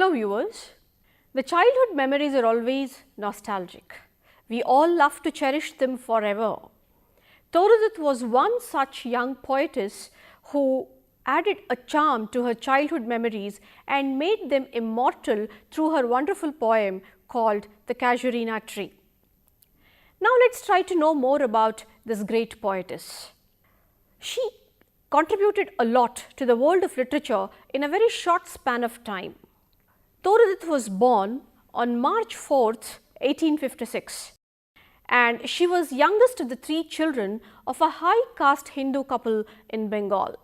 Hello viewers, the childhood memories are always nostalgic. We all love to cherish them forever. Toru Dutt was one such young poetess who added a charm to her childhood memories and made them immortal through her wonderful poem called The Casuarina Tree. Now let's try to know more about this great poetess. She contributed a lot to the world of literature in a very short span of time. Toru Dutt was born on March 4th, 1856, and she was youngest of the three children of a high caste Hindu couple in Bengal.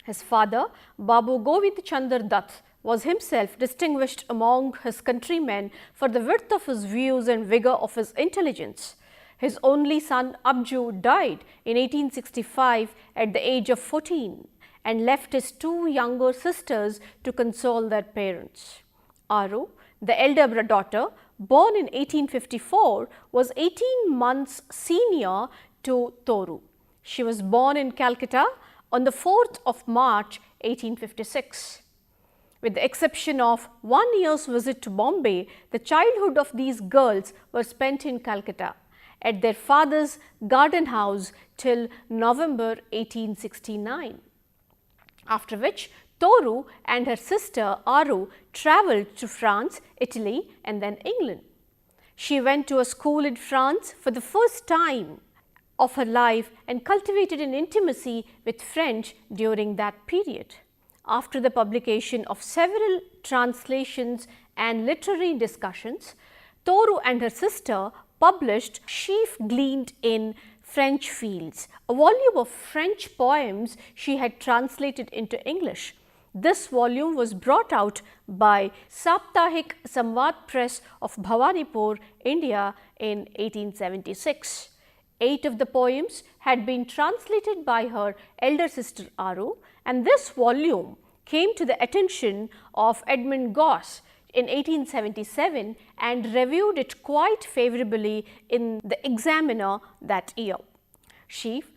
His father, Babu Govind Chandar Dutt, was himself distinguished among his countrymen for the width of his views and vigour of his intelligence. His only son Abju died in 1865 at the age of 14 and left his two younger sisters to console their parents. Aru, the elder daughter, born in 1854, was 18 months senior to Toru. She was born in Calcutta on the 4th of March 1856. With the exception of 1 year's visit to Bombay, the childhood of these girls were spent in Calcutta at their father's garden house till November 1869, after which Toru and her sister Aru travelled to France, Italy and then England. She went to a school in France for the first time of her life and cultivated an intimacy with French during that period. After the publication of several translations and literary discussions, Toru and her sister published Sheaf Gleaned in French Fields, a volume of French poems she had translated into English. This volume was brought out by Saptahik Samvad Press of Bhawanipur, India in 1876. 8 of the poems had been translated by her elder sister Aru, and this volume came to the attention of Edmund Gosse in 1877 and reviewed it quite favourably in the Examiner that year. Sheaf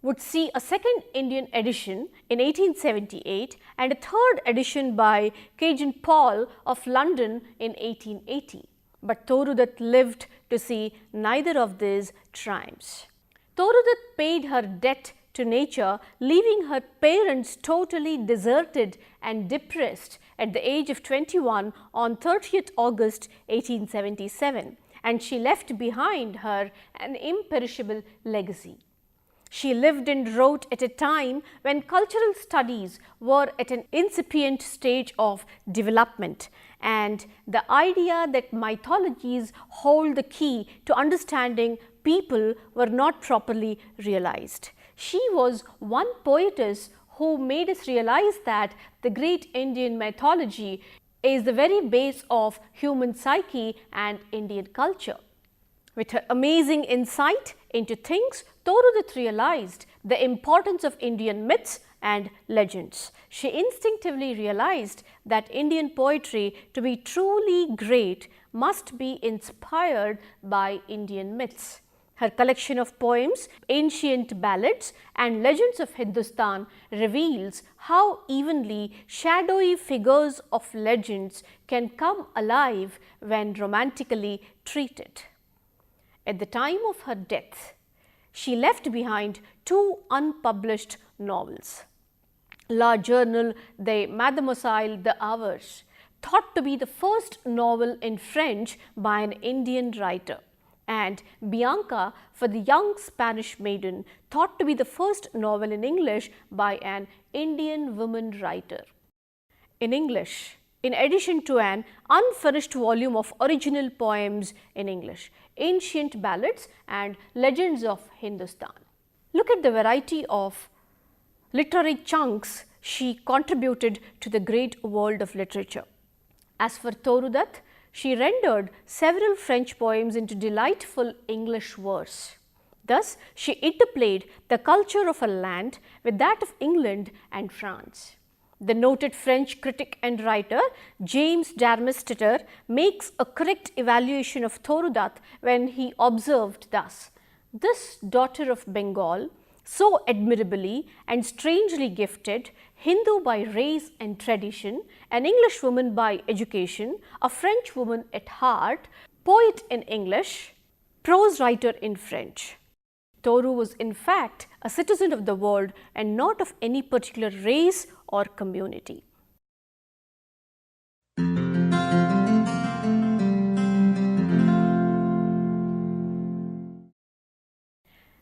would see a second Indian edition in 1878 and a third edition by Cajun Paul of London in 1880. But Toru Dutt lived to see neither of these triumphs. Toru Dutt paid her debt to nature, leaving her parents totally deserted and depressed at the age of 21 on 30th August 1877, and she left behind her an imperishable legacy. She lived and wrote at a time when cultural studies were at an incipient stage of development, and the idea that mythologies hold the key to understanding people were not properly realized. She was one poetess who made us realize that the great Indian mythology is the very base of human psyche and Indian culture. With her amazing insight into things, Toru Dutt realized the importance of Indian myths and legends. She instinctively realized that Indian poetry, to be truly great, must be inspired by Indian myths. Her collection of poems, Ancient Ballads and Legends of Hindustan, reveals how evenly shadowy figures of legends can come alive when romantically treated. At the time of her death, she left behind 2 unpublished novels. La Journal de Mademoiselle de Hours, thought to be the first novel in French by an Indian writer, and Bianca for the Young Spanish Maiden, thought to be the first novel in English by an Indian woman writer. In English, in addition to an unfinished volume of original poems in English, Ancient Ballads and Legends of Hindustan. Look at the variety of literary chunks she contributed to the great world of literature. As for Toru Dutt, she rendered several French poems into delightful English verse. Thus, she interplayed the culture of a land with that of England and France. The noted French critic and writer James Darmestitter makes a correct evaluation of Toru Dutt when he observed thus: "This daughter of Bengal So admirably and strangely gifted, Hindu by race and tradition, an English woman by education, a French woman at heart, poet in English, prose writer in French. Toru was in fact a citizen of the world and not of any particular race or community.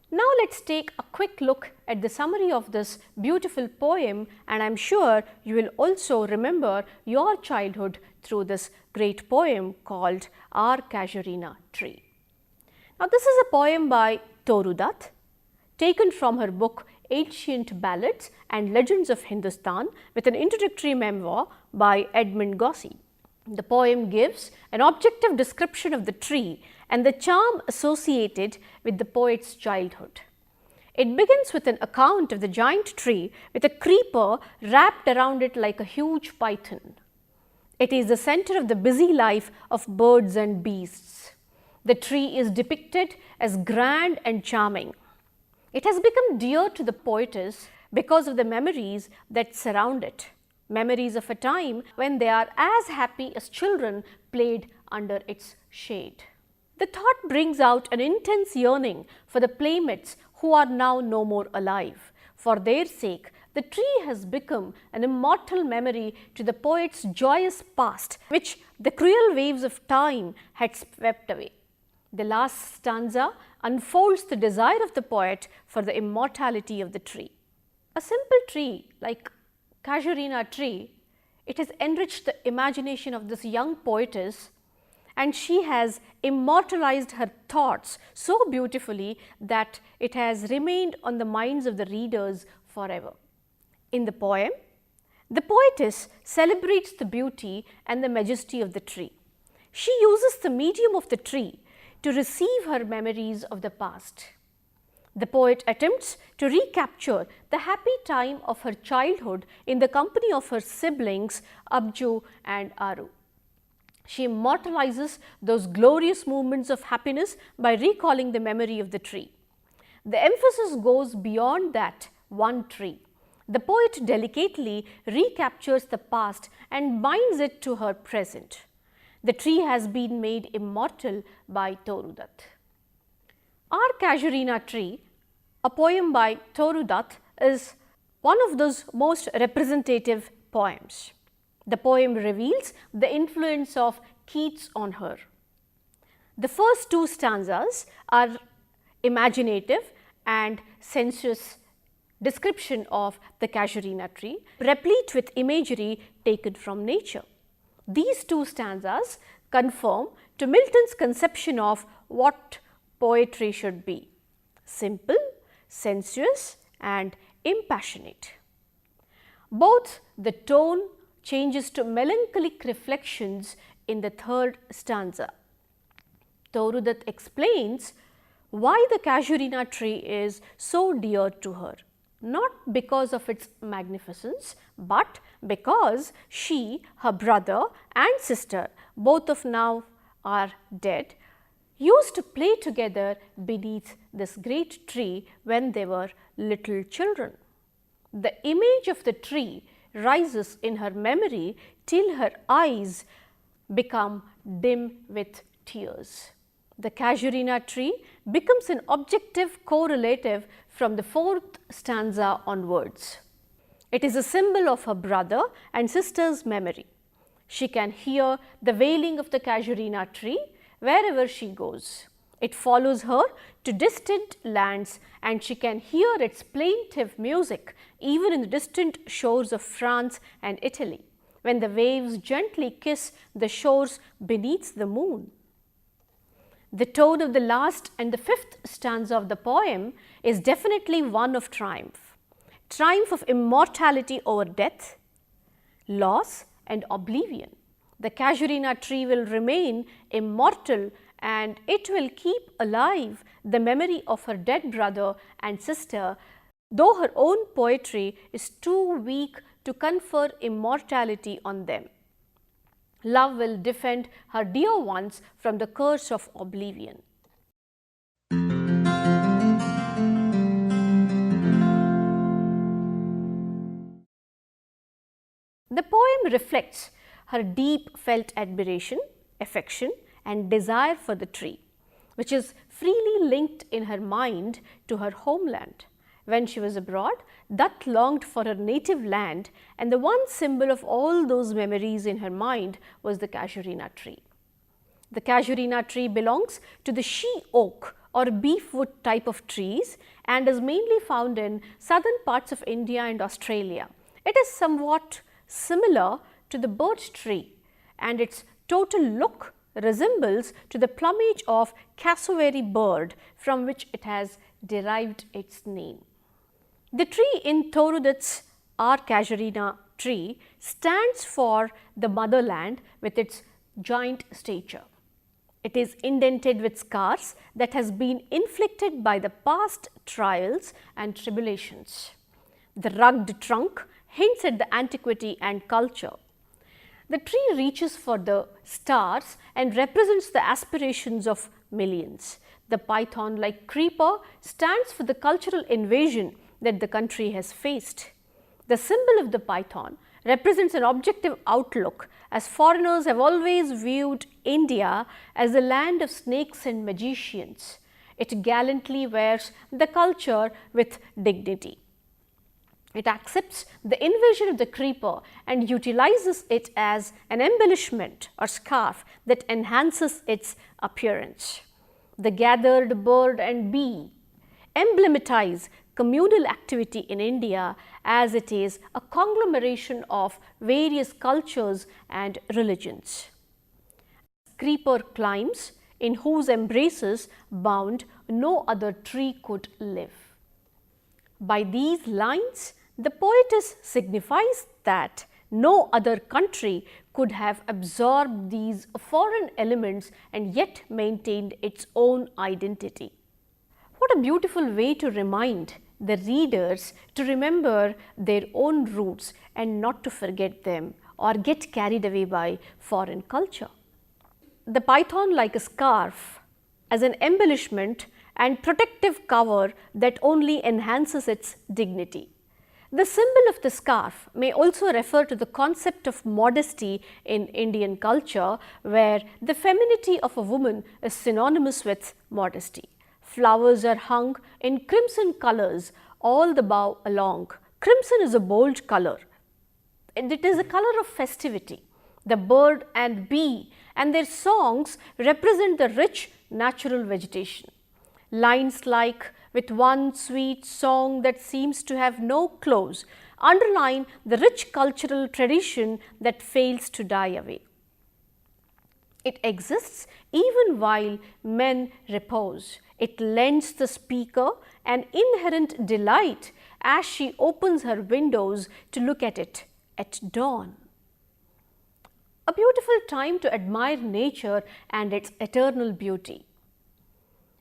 Now let's take a quick look at the summary of this beautiful poem, and I am sure you will also remember your childhood through this great poem called Our Casuarina Tree. Now this is a poem by Toru Dutt, taken from her book Ancient Ballads and Legends of Hindustan with an introductory memoir by Edmund Gosse. The poem gives an objective description of the tree and the charm associated with the poet's childhood. It begins with an account of the giant tree with a creeper wrapped around it like a huge python. It is the center of the busy life of birds and beasts. The tree is depicted as grand and charming. It has become dear to the poetess because of the memories that surround it. Memories of a time when they are as happy as children played under its shade. The thought brings out an intense yearning for the playmates who are now no more alive. For their sake, the tree has become an immortal memory to the poet's joyous past, which the cruel waves of time had swept away. The last stanza unfolds the desire of the poet for the immortality of the tree. A simple tree like Casuarina tree, it has enriched the imagination of this young poetess, and she has immortalized her thoughts so beautifully that it has remained on the minds of the readers forever. In the poem, the poetess celebrates the beauty and the majesty of the tree. She uses the medium of the tree to receive her memories of the past. The poet attempts to recapture the happy time of her childhood in the company of her siblings Abju and Aru. She immortalizes those glorious moments of happiness by recalling the memory of the tree. The emphasis goes beyond that one tree. The poet delicately recaptures the past and binds it to her present. The tree has been made immortal by Toru Dutt. Our Casuarina Tree, a poem by Toru Dutt, is one of those most representative poems. The poem reveals the influence of Keats on her. The first two stanzas are imaginative and sensuous description of the Casuarina tree, replete with imagery taken from nature. These two stanzas conform to Milton's conception of what poetry should be: simple, sensuous and impassionate. Both the tone changes to melancholic reflections in the third stanza. Toru Dutt explains why the Casuarina tree is so dear to her, not because of its magnificence, but because she, her brother and sister, both of now are dead, used to play together beneath this great tree when they were little children. The image of the tree rises in her memory till her eyes become dim with tears. The Casuarina tree becomes an objective correlative from the fourth stanza onwards. It is a symbol of her brother and sister's memory. She can hear the wailing of the Casuarina tree wherever she goes. It follows her to distant lands, and she can hear its plaintive music even in the distant shores of France and Italy, when the waves gently kiss the shores beneath the moon. The tone of the last and the fifth stanza of the poem is definitely one of triumph. Triumph of immortality over death, loss and oblivion. The Casuarina tree will remain immortal, and it will keep alive the memory of her dead brother and sister, though her own poetry is too weak to confer immortality on them. Love will defend her dear ones from the curse of oblivion. reflects her deep felt admiration, affection and desire for the tree, which is freely linked in her mind to her homeland. When she was abroad, Dutt longed for her native land, and the one symbol of all those memories in her mind was the casuarina tree. The casuarina tree belongs to the she oak or beefwood type of trees and is mainly found in southern parts of India and Australia. It is somewhat similar to the birch tree, and its total look resembles to the plumage of cassowary bird, from which it has derived its name. The tree in Toru Dutt's our Casuarina tree stands for the motherland with its giant stature. It is indented with scars that has been inflicted by the past trials and tribulations. The rugged trunk hints at the antiquity and culture. The tree reaches for the stars and represents the aspirations of millions. The python-like creeper stands for the cultural invasion that the country has faced. The symbol of the python represents an objective outlook, as foreigners have always viewed India as the land of snakes and magicians. It gallantly wears the culture with dignity. It accepts the invasion of the creeper and utilizes it as an embellishment or scarf that enhances its appearance. The gathered bird and bee emblematize communal activity in India, as it is a conglomeration of various cultures and religions. Creeper climbs, in whose embraces bound no other tree could live. By these lines, the poetess signifies that no other country could have absorbed these foreign elements and yet maintained its own identity. What a beautiful way to remind the readers to remember their own roots and not to forget them or get carried away by foreign culture. The python like a scarf as an embellishment and protective cover that only enhances its dignity. The symbol of the scarf may also refer to the concept of modesty in Indian culture, where the femininity of a woman is synonymous with modesty. Flowers are hung in crimson colors all the bough along. Crimson is a bold color, and it is a color of festivity. The bird and bee and their songs represent the rich natural vegetation. Lines like "with one sweet song that seems to have no close" underline the rich cultural tradition that fails to die away. It exists even while men repose. It lends the speaker an inherent delight as she opens her windows to look at it at dawn. A beautiful time to admire nature and its eternal beauty.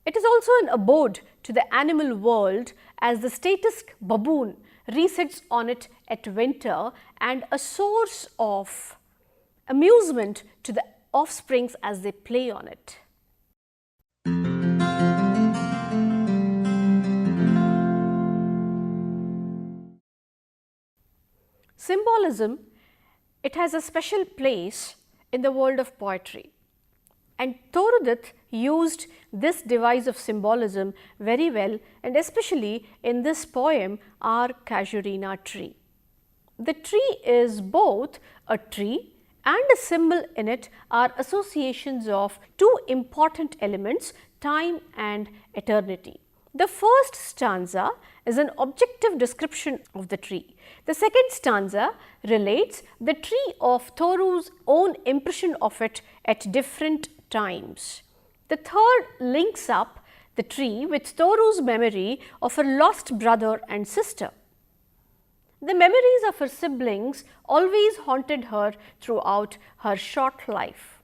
It is also an abode to the animal world, as the statist baboon resets on it at winter, and a source of amusement to the offsprings as they play on it. Symbolism, it has a special place in the world of poetry, and Toru Dutt used this device of symbolism very well, and especially in this poem, Our Casuarina Tree. The tree is both a tree and a symbol. In it are associations of two important elements, time and eternity. The first stanza is an objective description of the tree. The second stanza relates the tree of Toru's own impression of it at different times. The third links up the tree with Toru's memory of her lost brother and sister. The memories of her siblings always haunted her throughout her short life.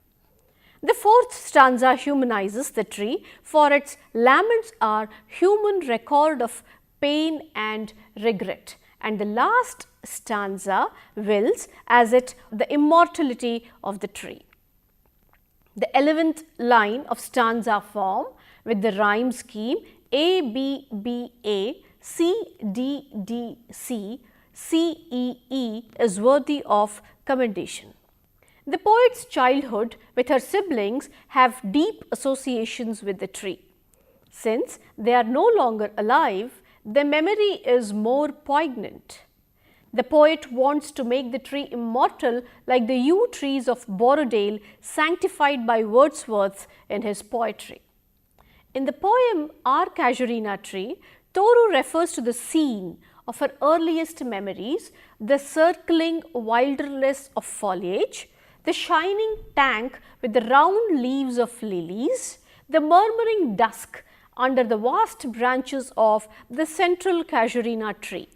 The fourth stanza humanizes the tree, for its laments are human record of pain and regret, and the last stanza wills as it the immortality of the tree. The 11th line of stanza form with the rhyme scheme A, B, B, A, C, D, D, C CEE is worthy of commendation. The poet's childhood with her siblings have deep associations with the tree. Since they are no longer alive, their memory is more poignant. The poet wants to make the tree immortal like the yew trees of Borrowdale sanctified by Wordsworth in his poetry. In the poem Our Casuarina Tree, Toru refers to the scene of her earliest memories, the circling wilderness of foliage, the shining tank with the round leaves of lilies, the murmuring dusk under the vast branches of the central Casuarina tree.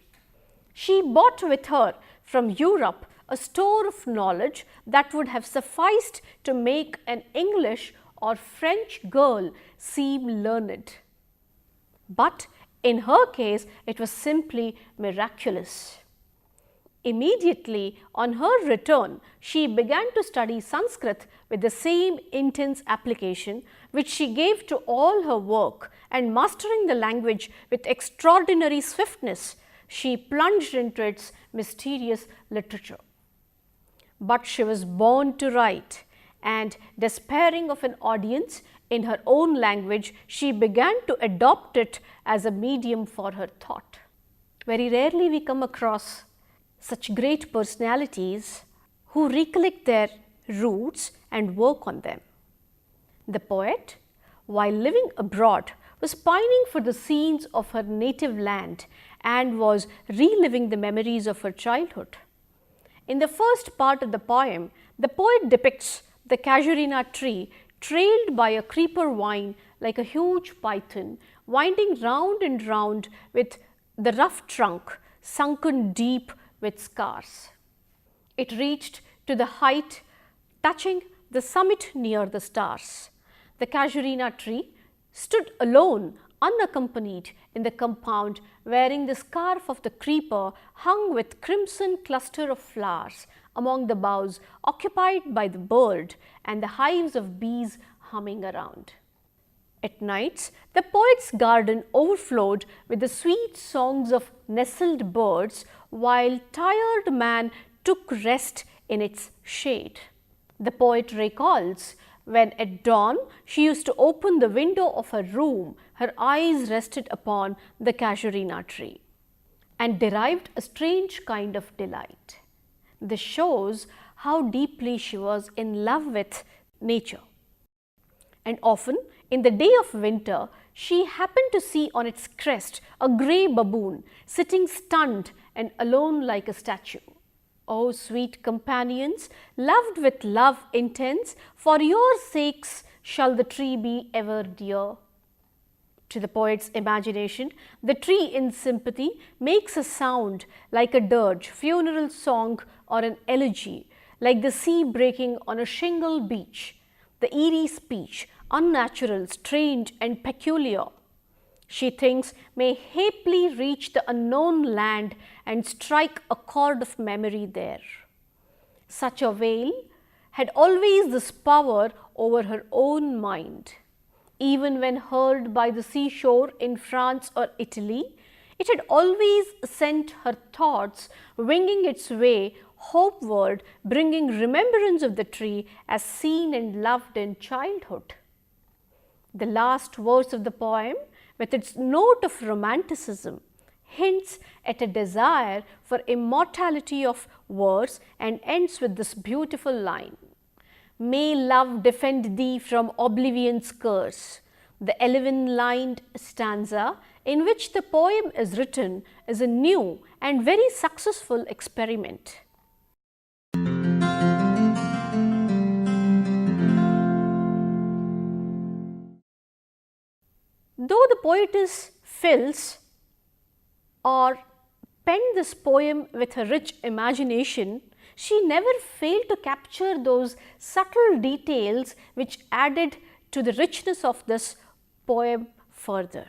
She brought with her from Europe a store of knowledge that would have sufficed to make an English or French girl seem learned. But in her case, it was simply miraculous. Immediately on her return, she began to study Sanskrit with the same intense application which she gave to all her work, and mastering the language with extraordinary swiftness, she plunged into its mysterious literature. But she was born to write, and despairing of an audience in her own language, she began to adopt it as a medium for her thought. Very rarely we come across such great personalities who recollect their roots and work on them. The poet, while living abroad, was pining for the scenes of her native land and was reliving the memories of her childhood. In the first part of the poem, the poet depicts the Casuarina tree trailed by a creeper vine like a huge python, winding round and round with the rough trunk sunken deep with scars. It reached to the height touching the summit near the stars. The Casuarina tree stood alone, unaccompanied in the compound, wearing the scarf of the creeper hung with crimson cluster of flowers among the boughs, occupied by the bird and the hives of bees humming around. At nights, the poet's garden overflowed with the sweet songs of nestled birds, while tired man took rest in its shade. The poet recalls when at dawn she used to open the window of her room, her eyes rested upon the Casuarina tree, and derived a strange kind of delight. This shows how deeply she was in love with nature. And often in the day of winter, she happened to see on its crest a grey baboon sitting stunned and alone like a statue. O sweet companions, loved with love intense, for your sakes shall the tree be ever dear. To the poet's imagination, the tree in sympathy makes a sound like a dirge, funeral song, or an elegy, like the sea breaking on a shingle beach, the eerie speech, unnatural, strange, and peculiar, she thinks may haply reach the unknown land and strike a chord of memory there. Such a wail had always this power over her own mind. Even when heard by the seashore in France or Italy, it had always sent her thoughts winging its way hopeward, bringing remembrance of the tree as seen and loved in childhood. The last verse of the poem, with its note of romanticism, hints at a desire for immortality of verse and ends with this beautiful line: "May love defend thee from oblivion's curse." The 11-lined stanza in which the poem is written is a new and very successful experiment. Though the poetess fills or penned this poem with her rich imagination, she never failed to capture those subtle details which added to the richness of this poem further.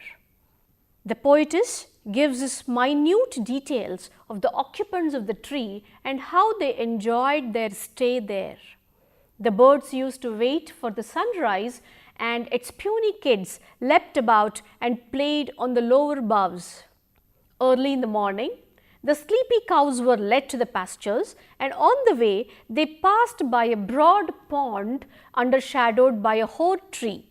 The poetess gives us minute details of the occupants of the tree and how they enjoyed their stay there. The birds used to wait for the sunrise, and its puny kids leapt about and played on the lower boughs. Early in the morning, The sleepy cows were led to the pastures, and on the way they passed by a broad pond undershadowed by a hoar tree.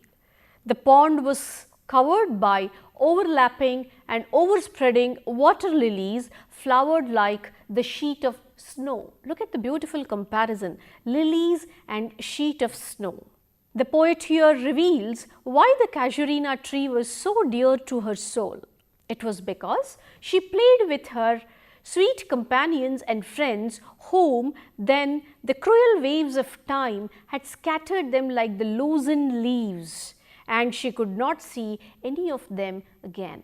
The pond was covered by overlapping and overspreading water lilies flowered like the sheet of snow. Look at the beautiful comparison, lilies and sheet of snow. The poet here reveals why the casuarina tree was so dear to her soul. It was because she played with her sweet companions and friends whom then the cruel waves of time had scattered them like the loosened leaves, and she could not see any of them again.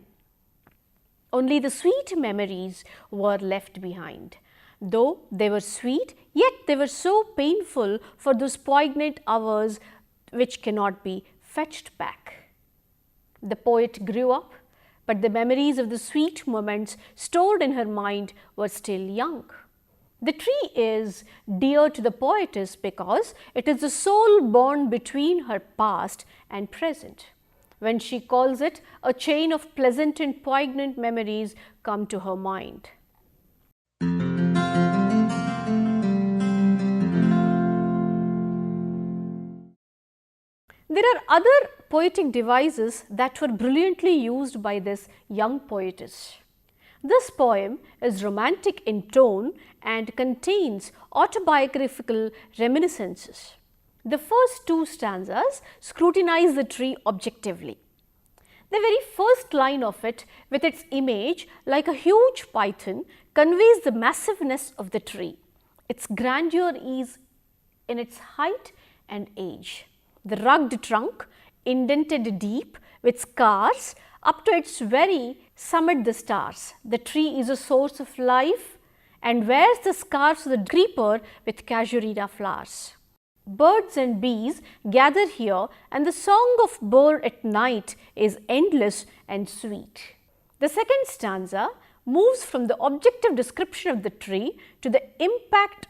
Only the sweet memories were left behind. Though they were sweet, yet they were so painful for those poignant hours which cannot be fetched back. The poet grew up, but the memories of the sweet moments stored in her mind were still young. The tree is dear to the poetess because it is the soul bond between her past and present. When she calls it, a chain of pleasant and poignant memories come to her mind. There are other poetic devices that were brilliantly used by this young poetess. This poem is romantic in tone and contains autobiographical reminiscences. The first two stanzas scrutinize the tree objectively. The very first line of it, with its image like a huge python, conveys the massiveness of the tree. Its grandeur is in its height and age. The rugged trunk, indented deep with scars, up to its very summit the stars. The tree is a source of life and wears the scars of the creeper with casuarina flowers. Birds and bees gather here, and the song of bird at night is endless and sweet. The second stanza moves from the objective description of the tree to the impact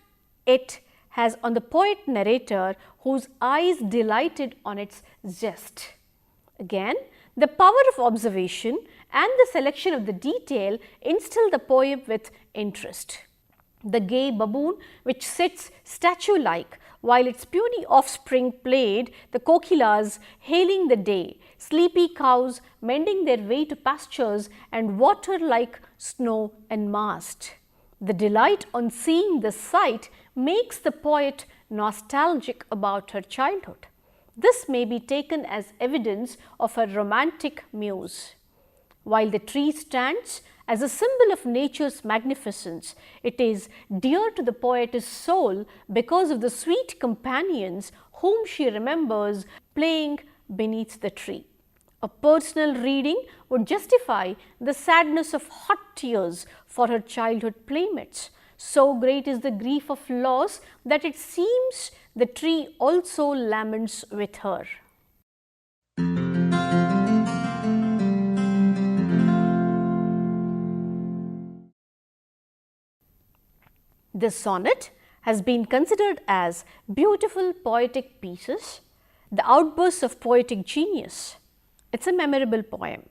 it has on the poet narrator, whose eyes delighted on its zest. Again, the power of observation and the selection of the detail instill the poem with interest. The gay baboon, which sits statue-like while its puny offspring played, the kokilas hailing the day, sleepy cows mending their way to pastures, and water like snow enmassed. The delight on seeing the sight makes the poet nostalgic about her childhood. This may be taken as evidence of her romantic muse. While the tree stands as a symbol of nature's magnificence, it is dear to the poet's soul because of the sweet companions whom she remembers playing beneath the tree. A personal reading would justify the sadness of hot tears for her childhood playmates. So great is the grief of loss that it seems the tree also laments with her. This sonnet has been considered as beautiful poetic pieces, the outbursts of poetic genius. It's a memorable poem.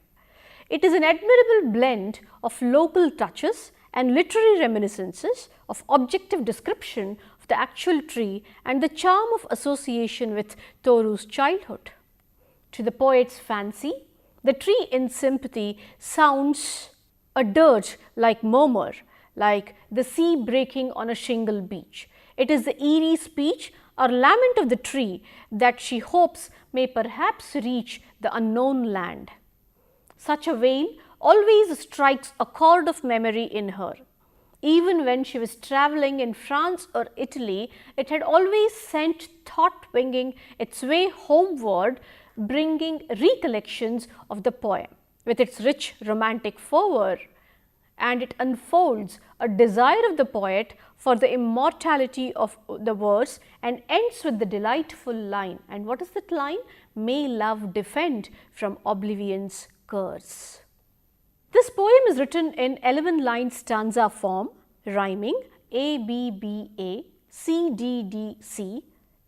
It is an admirable blend of local touches and literary reminiscences, of objective description of the actual tree and the charm of association with Toru's childhood. To the poet's fancy, the tree in sympathy sounds a dirge like murmur, like the sea breaking on a shingle beach. It is the eerie speech or lament of the tree that she hopes may perhaps reach the unknown land. Such a wail always strikes a chord of memory in her. Even when she was travelling in France or Italy, it had always sent thought winging its way homeward, bringing recollections of the poem with its rich romantic fervour, and it unfolds a desire of the poet for the immortality of the verse and ends with the delightful line. And what is that line? May love defend from oblivion's curse. This poem is written in 11-line stanza form, rhyming A, B, B, A, C, D, D, C,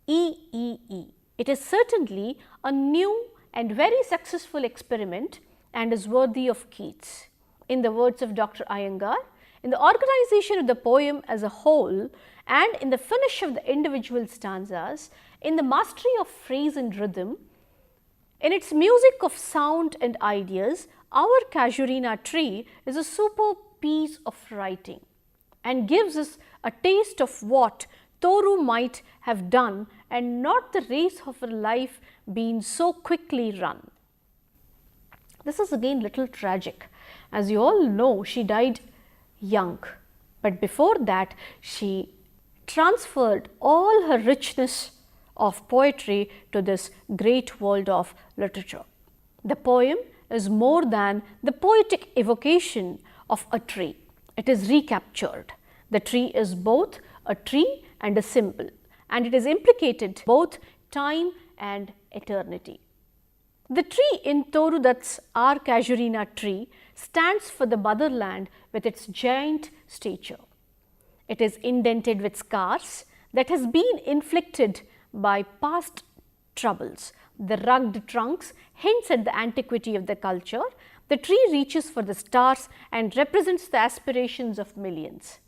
E, E, E. It is certainly a new and very successful experiment and is worthy of Keats. In the words of Dr. Iyengar, in the organization of the poem as a whole, and in the finish of the individual stanzas, in the mastery of phrase and rhythm, in its music of sound and ideas, our Casuarina tree is a superb piece of writing and gives us a taste of what Toru might have done and not the race of her life being so quickly run. This is again little tragic. As you all know, she died young, but before that she transferred all her richness of poetry to this great world of literature. The poem is more than the poetic evocation of a tree. It is recaptured. The tree is both a tree and a symbol, and it is implicated both time and eternity. The tree in Toru Dutt's Our Casuarina tree stands for the motherland with its giant stature. It is indented with scars that has been inflicted by past troubles. The rugged trunks hints at the antiquity of the culture. The tree reaches for the stars and represents the aspirations of millions.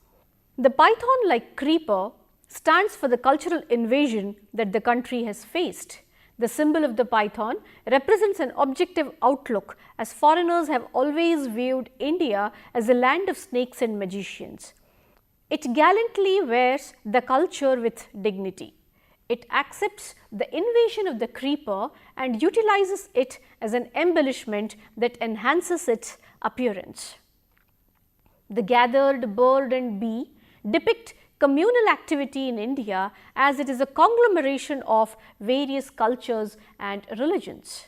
The python-like creeper stands for the cultural invasion that the country has faced. The symbol of the python represents an objective outlook, as foreigners have always viewed India as a land of snakes and magicians. It gallantly wears the culture with dignity. It accepts the invasion of the creeper and utilizes it as an embellishment that enhances its appearance. The gathered bird and bee depict communal activity in India, as it is a conglomeration of various cultures and religions.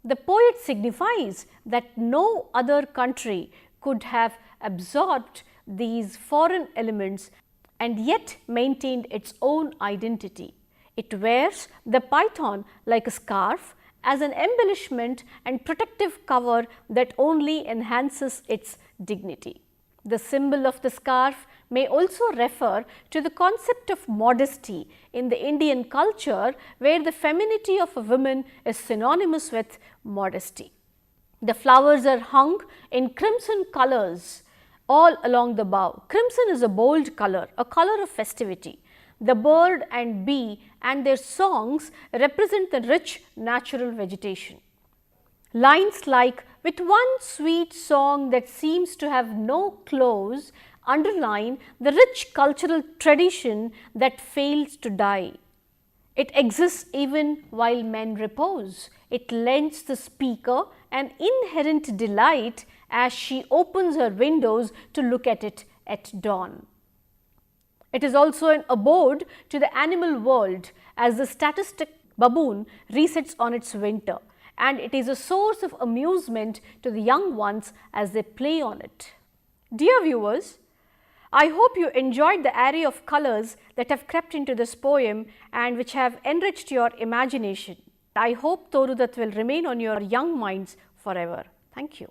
The poet signifies that no other country could have absorbed these foreign elements and yet maintained its own identity. It wears the python like a scarf as an embellishment and protective cover that only enhances its dignity. The symbol of the scarf may also refer to the concept of modesty in the Indian culture, where the femininity of a woman is synonymous with modesty. The flowers are hung in crimson colors all along the bough. Crimson is a bold color, a color of festivity. The bird and bee and their songs represent the rich natural vegetation. Lines like, "With one sweet song that seems to have no close," underline the rich cultural tradition that fails to die. It exists even while men repose. It lends the speaker an inherent delight as she opens her windows to look at it at dawn. It is also an abode to the animal world, as the statistic baboon resets on its winter, and it is a source of amusement to the young ones as they play on it. Dear viewers, I hope you enjoyed the array of colors that have crept into this poem and which have enriched your imagination. I hope Toru Dutt will remain on your young minds forever. Thank you.